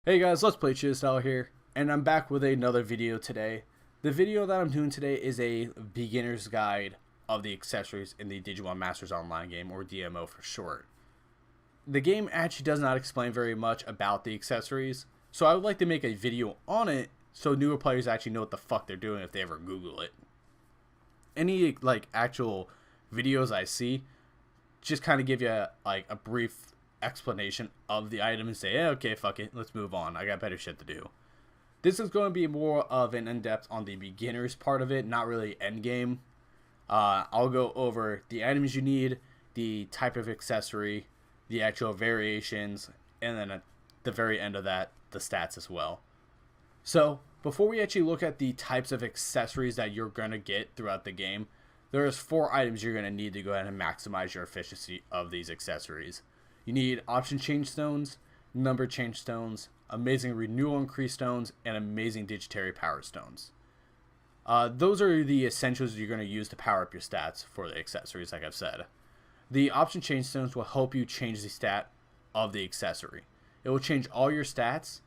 Hey guys, Let's Play Style here, and I'm back with another video today. The video that I'm doing today is a beginner's guide of the accessories in the Digimon Masters Online game, or DMO for short. The game actually does not explain very much about the accessories, so I would like to make a video on it so newer players actually know what the fuck they're doing if they ever Google it. Any actual videos I see just kind of give you a brief explanation of the item and say, hey, okay, fuck it, let's move on. I got better shit to do. This is going to be more of an in-depth on the beginners part of it, not really endgame. I'll go over the items you need, the type of accessory, the actual variations, and then at the very end of that, the stats as well. So, before we actually look at the types of accessories that you're going to get throughout the game, there's 4 items you're going to need to go ahead and maximize your efficiency of these accessories. You need option change stones, number change stones, amazing renewal increase stones, and amazing digitary power stones. Those are the essentials you're going to use to power up your stats for the accessories, like I've said. The option change stones will help you change the stat of the accessory. It will change all your stats,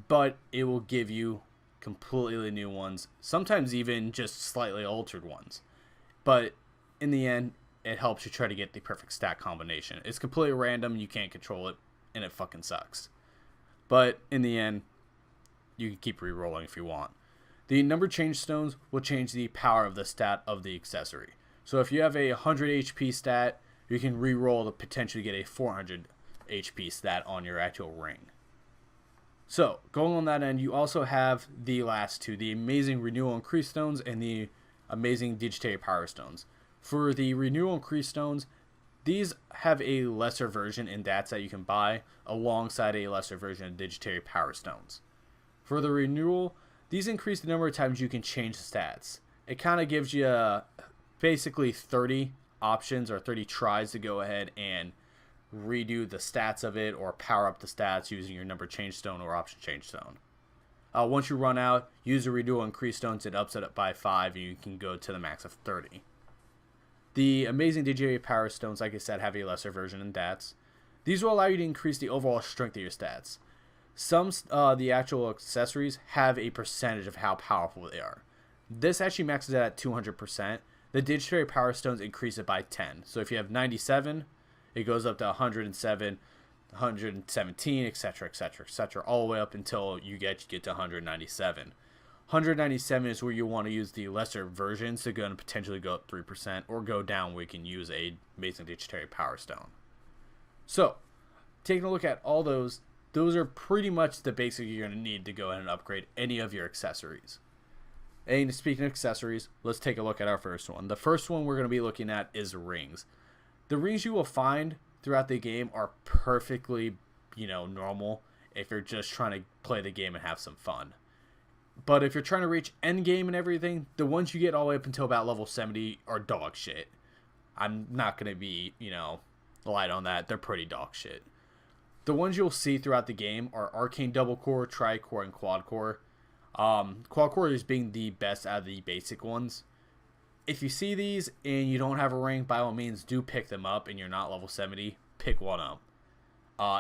but it will give you completely new ones, sometimes even just slightly altered ones. But in the end, it helps you try to get the perfect stat combination. It's completely random, you can't control it, and it fucking sucks. But in the end, you can keep re-rolling if you want. The number change stones will change the power of the stat of the accessory. So if you have a 100 HP stat, you can re-roll to potentially get a 400 HP stat on your actual ring. So, going on that end, you also have the last two, the amazing renewal increase stones and the amazing digitary power stones. For the renewal increase stones, these have a lesser version in DATs that you can buy alongside a lesser version of digitary power stones. For the renewal, these increase the number of times you can change the stats. It kind of gives you basically 30 options or 30 tries to go ahead and redo the stats of it or power up the stats using your number change stone or option change stone. Once you run out, use the renewal increase stones and ups it up by 5 and you can go to the max of 30. The amazing digitary power stones, like I said, have a lesser version in DATs. These will allow you to increase the overall strength of your stats. Some the actual accessories have a percentage of how powerful they are. This actually maxes out at 200%. The digitary power stones increase it by 10. So if you have 97, it goes up to 107, 117, etc., etc., etc., all the way up until you get to 197. 197 is where you want to use the lesser versions to go and potentially go up 3% or go down where you can use a amazing digitary power stone. So, taking a look at all those are pretty much the basics you're going to need to go ahead and upgrade any of your accessories. And speaking of accessories, let's take a look at our first one. The first one we're going to be looking at is rings. The rings you will find throughout the game are perfectly, normal if you're just trying to play the game and have some fun. But if you're trying to reach end game and everything, the ones you get all the way up until about level 70 are dog shit. I'm not going to be, light on that. They're pretty dog shit. The ones you'll see throughout the game are Arcane Double Core, Tri-Core, and Quad Core. Quad Core is being the best out of the basic ones. If you see these and you don't have a ring, by all means, do pick them up and you're not level 70. Pick one up.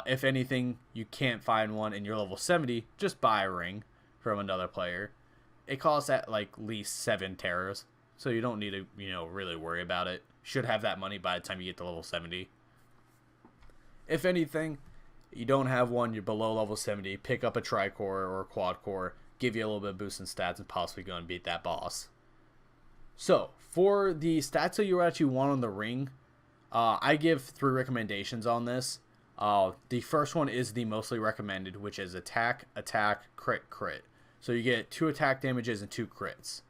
If anything, you can't find one and you're level 70, just buy a ring from another player. It costs at least 7 terrors, so you don't need to really worry about it. Should have that money by the time you get to level 70. If anything, you don't have one, you're below level 70, pick up a Tri-Core or a Quad Core, give you a little bit of boost in stats and possibly go and beat that boss. So for the stats that you actually want on the ring, I give 3 recommendations on this. The first one is the mostly recommended, which is attack, crit, crit. So you get 2 attack damages and 2 crits.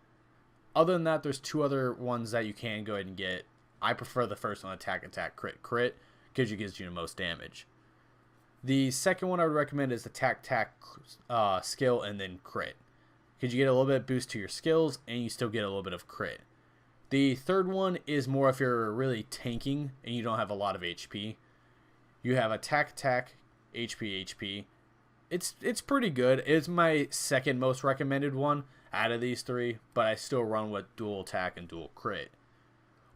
Other than that, there's 2 other ones that you can go ahead and get. I prefer the first one, attack, crit, crit, because it gives you the most damage. The second one I would recommend is attack, skill, and then crit, because you get a little bit of boost to your skills and you still get a little bit of crit. The third one is more if you're really tanking and you don't have a lot of HP. You have attack, HP. It's pretty good. It's my second most recommended one out of these 3, but I still run with dual attack and dual crit.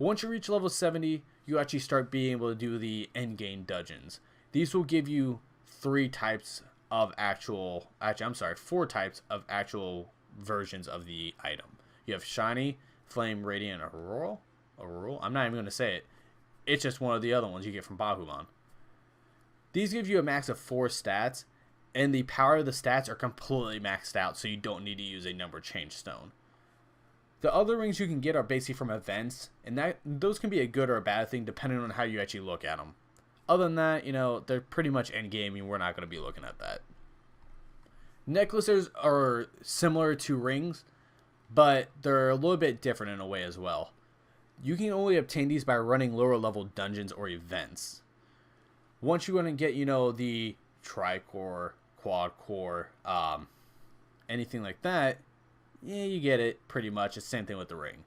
Once you reach level 70, you actually start being able to do the endgame dungeons. These will give you 3 types of actually, I'm sorry, 4 types of actual versions of the item. You have Shiny, Flame, Radiant, Auroral. Auroral? I'm not even going to say it. It's just one of the other ones you get from Bakuman. These give you a max of 4 stats, and the power of the stats are completely maxed out, so you don't need to use a number change stone. The other rings you can get are basically from events, and those can be a good or a bad thing depending on how you actually look at them. Other than that, you know, they're pretty much endgame, and we're not going to be looking at that. Necklaces are similar to rings, but they're a little bit different in a way as well. You can only obtain these by running lower level dungeons or events. Once you're going to get, you know, the tri-core, quad-core, anything like that, yeah, you get it pretty much. It's the same thing with the ring.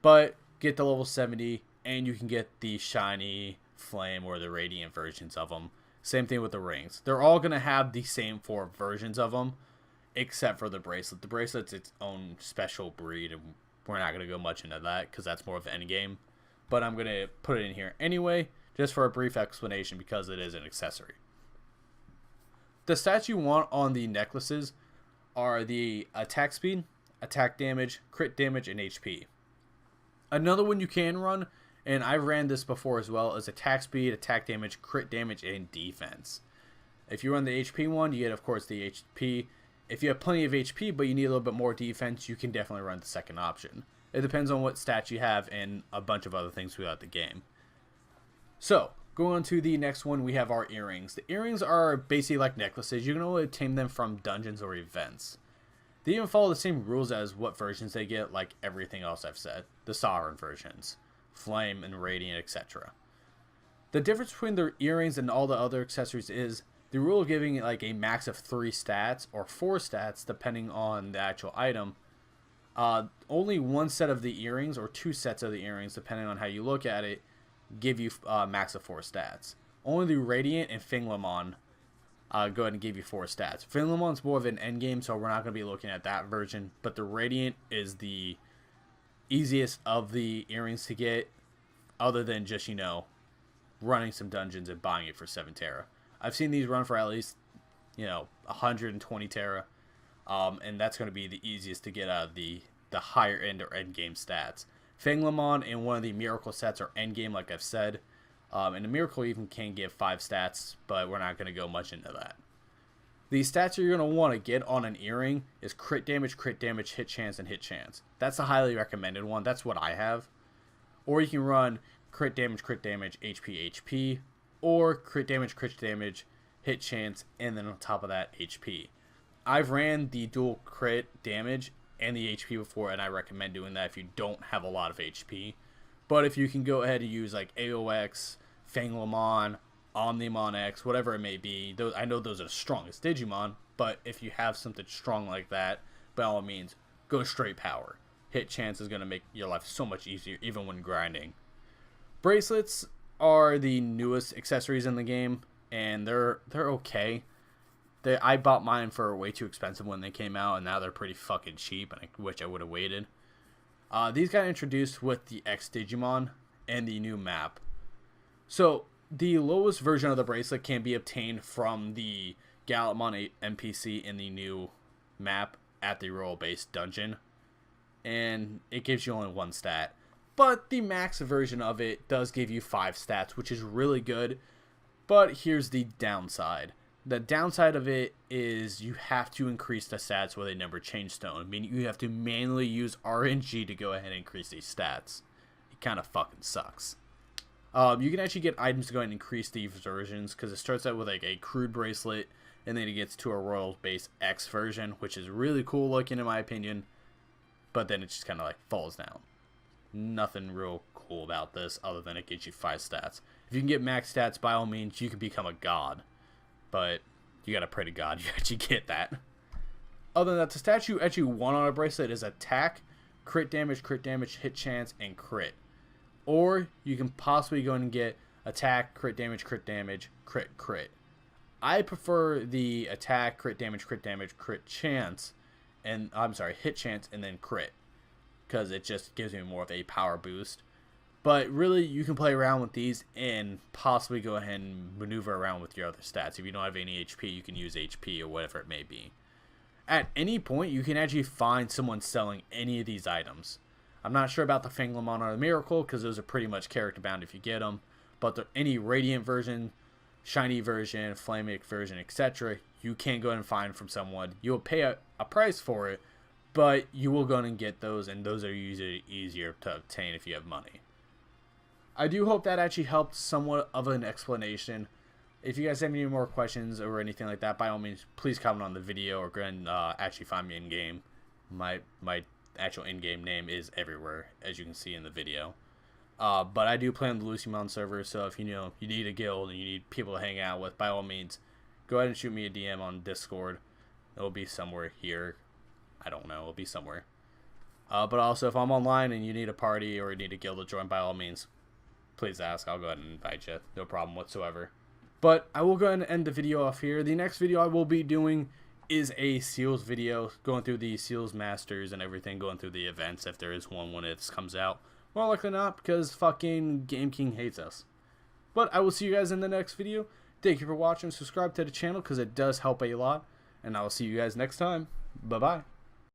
But get to level 70, and you can get the shiny, flame, or the radiant versions of them. Same thing with the rings. They're all going to have the same 4 versions of them, except for the bracelet. The bracelet's its own special breed, and we're not going to go much into that because that's more of an endgame. But I'm going to put it in here anyway, just for a brief explanation because it is an accessory. The stats you want on the necklaces are the attack speed, attack damage, crit damage, and HP. Another one you can run, and I ran this before as well, is attack speed, attack damage, crit damage, and defense. If you run the HP one, you get, of course, the HP. If you have plenty of HP, but you need a little bit more defense, you can definitely run the second option. It depends on what stats you have and a bunch of other things throughout the game. So, going on to the next one, we have our earrings. The earrings are basically like necklaces. You can only obtain them from dungeons or events. They even follow the same rules as what versions they get, like everything else I've said. The Sovereign versions, Flame and Radiant, etc. The difference between the earrings and all the other accessories is the rule of giving like a max of 3 stats or 4 stats depending on the actual item. Only one set of the earrings or 2 sets of the earrings, depending on how you look at it, give you max of 4 stats. Only the Radiant and Finglamon go ahead and give you 4 stats. Finglamon's more of an endgame, so we're not going to be looking at that version. But the Radiant is the easiest of the earrings to get, other than just, you know, running some dungeons and buying it for 7 Terra. I've seen these run for at least, you know, 120 Terra. And that's going to be the easiest to get out of the higher end or end game stats. Fanglamon and one of the Miracle sets are end game, like I've said. And the Miracle even can give 5 stats, but we're not going to go much into that. The stats you're going to want to get on an earring is crit damage, hit chance, and hit chance. That's a highly recommended one. That's what I have. Or you can run crit damage, HP, or crit damage, hit chance, and then on top of that, HP. I've ran the dual crit damage and the HP before, and I recommend doing that if you don't have a lot of HP. But if you can go ahead and use like AOX, Fanglamon, Omnimon X, whatever it may be, those, I know those are the strongest Digimon, but if you have something strong like that, by all means, go straight power. Hit chance is going to make your life so much easier, even when grinding. Bracelets are the newest accessories in the game, and they're okay. I bought mine for way too expensive when they came out, and now they're pretty fucking cheap, and I wish I would have waited. These got introduced with the X Digimon and the new map. So, the lowest version of the bracelet can be obtained from the Gallantmon NPC in the new map at the Royal Base dungeon, and it gives you only 1 stat. But the max version of it does give you 5 stats, which is really good. But here's the downside. The downside of it is you have to increase the stats with a number change stone, meaning you have to manually use RNG to go ahead and increase these stats. It kind of fucking sucks. You can actually get items to go ahead and increase these versions, because it starts out with like a crude bracelet, and then it gets to a Royal Base X version, which is really cool looking in my opinion, but then it just kind of like falls down. Nothing real cool about this other than it gives you 5 stats. If you can get max stats, by all means, you can become a god. But you gotta pray to God you actually get that. Other than that, the stats you actually want on a bracelet is attack, crit damage, hit chance, and crit. Or you can possibly go and get attack, crit damage, crit. I prefer the attack, crit damage, crit chance, and hit chance, and then crit, because it just gives me more of a power boost. But really, you can play around with these and possibly go ahead and maneuver around with your other stats. If you don't have any HP, you can use HP or whatever it may be. At any point, you can actually find someone selling any of these items. I'm not sure about the Fanglamon or the Miracle, because those are pretty much character bound if you get them. But any Radiant version, Shiny version, Flamic version, etc., you can go ahead and find from someone. You'll pay a price for it, but you will go ahead and get those, and those are usually easier to obtain if you have money. I do hope that actually helped somewhat of an explanation. If you guys have any more questions or anything like that, by all means, please comment on the video or go ahead and actually find me in-game. My actual in-game name is everywhere, as you can see in the video. But I do play on the Lucymon server, so if you need a guild and you need people to hang out with, by all means, go ahead and shoot me a DM on Discord. It'll be somewhere here. I don't know. It'll be somewhere. But also, if I'm online and you need a party or you need a guild to join, by all means, please ask. I'll go ahead and invite you. No problem whatsoever. But I will go ahead and end the video off here. The next video I will be doing is a Seals video, going through the Seals Masters and everything, going through the events if there is one when it comes out. More likely not, because fucking Game King hates us. But I will see you guys in the next video. Thank you for watching. Subscribe to the channel because it does help a lot. And I will see you guys next time. Bye-bye.